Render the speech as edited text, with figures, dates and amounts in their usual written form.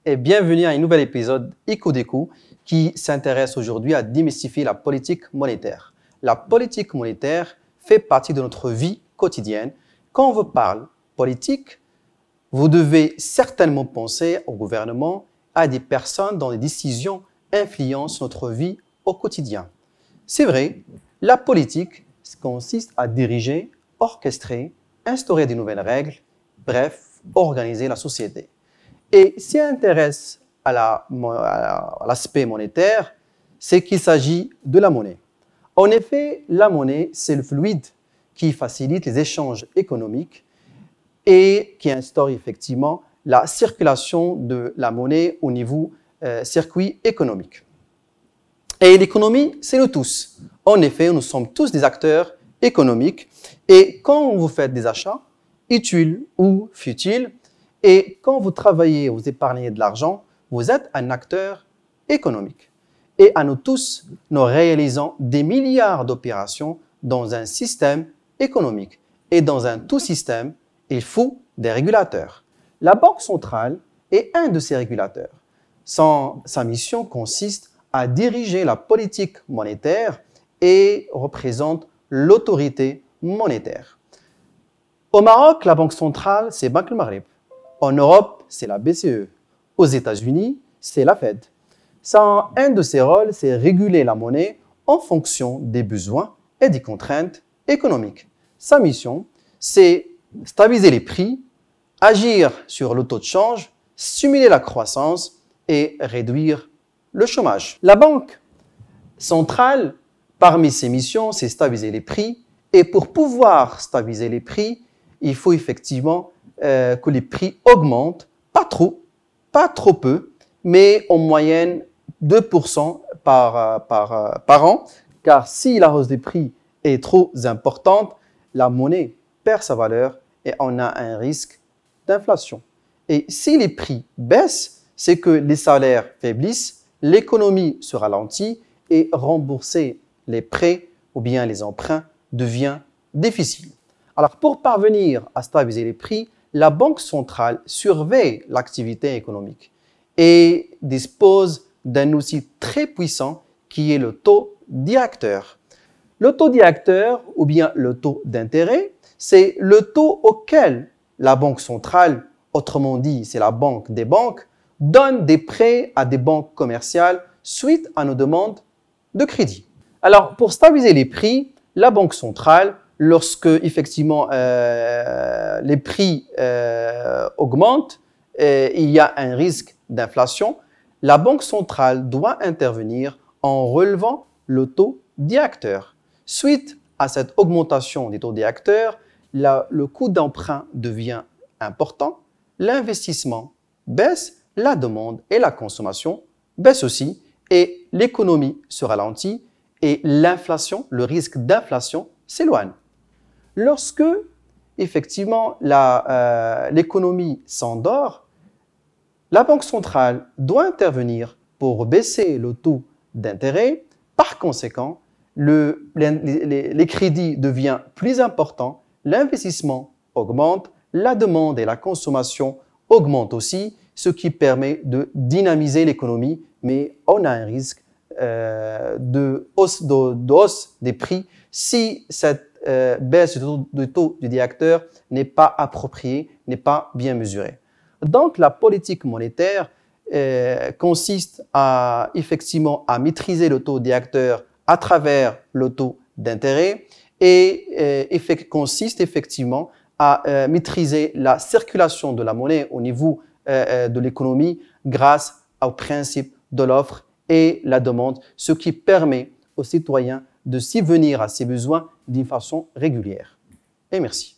et bienvenue à un nouvel épisode Éco-Déco qui s'intéresse aujourd'hui à démystifier la politique monétaire. La politique monétaire fait partie de notre vie quotidienne. Quand on vous parle politique, vous devez certainement penser au gouvernement, à des personnes dont les décisions influencent notre vie au quotidien. C'est vrai, la politique consiste à diriger, orchestrer, instaurer de nouvelles règles, bref, organiser la société. Et si on s'intéresse à l'aspect monétaire, c'est qu'il s'agit de la monnaie. En effet, la monnaie, c'est le fluide qui facilite les échanges économiques et qui instaure effectivement la circulation de la monnaie au niveau circuit économique. Et l'économie, c'est nous tous. En effet, nous sommes tous des acteurs économiques et quand vous faites des achats, utiles ou futiles, et quand vous travaillez, vous épargnez de l'argent, vous êtes un acteur économique. Et à nous tous, nous réalisons des milliards d'opérations dans un système économique. Et dans un tout système, il faut des régulateurs. La Banque centrale est un de ces régulateurs. Sa mission consiste à diriger la politique monétaire et représente l'autorité monétaire. Au Maroc, la Banque centrale, c'est Banque le Maghreb. En Europe, c'est la BCE. Aux États-Unis, c'est la Fed. Un de ses rôles, c'est réguler la monnaie en fonction des besoins et des contraintes économiques. Sa mission, c'est stabiliser les prix, agir sur le taux de change, stimuler la croissance et réduire le chômage. La Banque centrale, parmi ses missions, c'est stabiliser les prix. Et pour pouvoir stabiliser les prix, il faut effectivement que les prix augmentent, pas trop peu, mais en moyenne 2% par an. Car si la hausse des prix est trop importante, la monnaie perd sa valeur et on a un risque d'inflation. Et si les prix baissent, c'est que les salaires faiblissent, l'économie se ralentit et rembourser les prêts ou bien les emprunts devient difficile. Alors, pour parvenir à stabiliser les prix, la Banque centrale surveille l'activité économique et dispose d'un outil très puissant qui est le taux directeur. Le taux directeur ou bien le taux d'intérêt, c'est le taux auquel la Banque centrale, autrement dit, c'est la banque des banques, donne des prêts à des banques commerciales suite à nos demandes de crédit. Alors, pour stabiliser les prix, la Banque centrale, lorsque effectivement les prix augmentent, il y a un risque d'inflation, la Banque centrale doit intervenir en relevant le taux directeur. Suite à cette augmentation des taux directeurs, le coût d'emprunt devient important, l'investissement baisse, la demande et la consommation baissent aussi et l'économie se ralentit et l'inflation, le risque d'inflation s'éloigne. Lorsque, effectivement, l'économie s'endort, la Banque centrale doit intervenir pour baisser le taux d'intérêt. Par conséquent, les crédits deviennent plus importants, l'investissement augmente, la demande et la consommation augmentent aussi, ce qui permet de dynamiser l'économie, mais on a un risque de hausse des prix si cette baisse du taux du directeur n'est pas appropriée, n'est pas bien mesurée. Donc, la politique monétaire consiste effectivement à maîtriser le taux directeur à travers le taux d'intérêt et consiste effectivement à maîtriser la circulation de la monnaie au niveau de l'économie grâce au principe de l'offre et la demande, ce qui permet aux citoyens de subvenir à ses besoins d'une façon régulière. Et merci.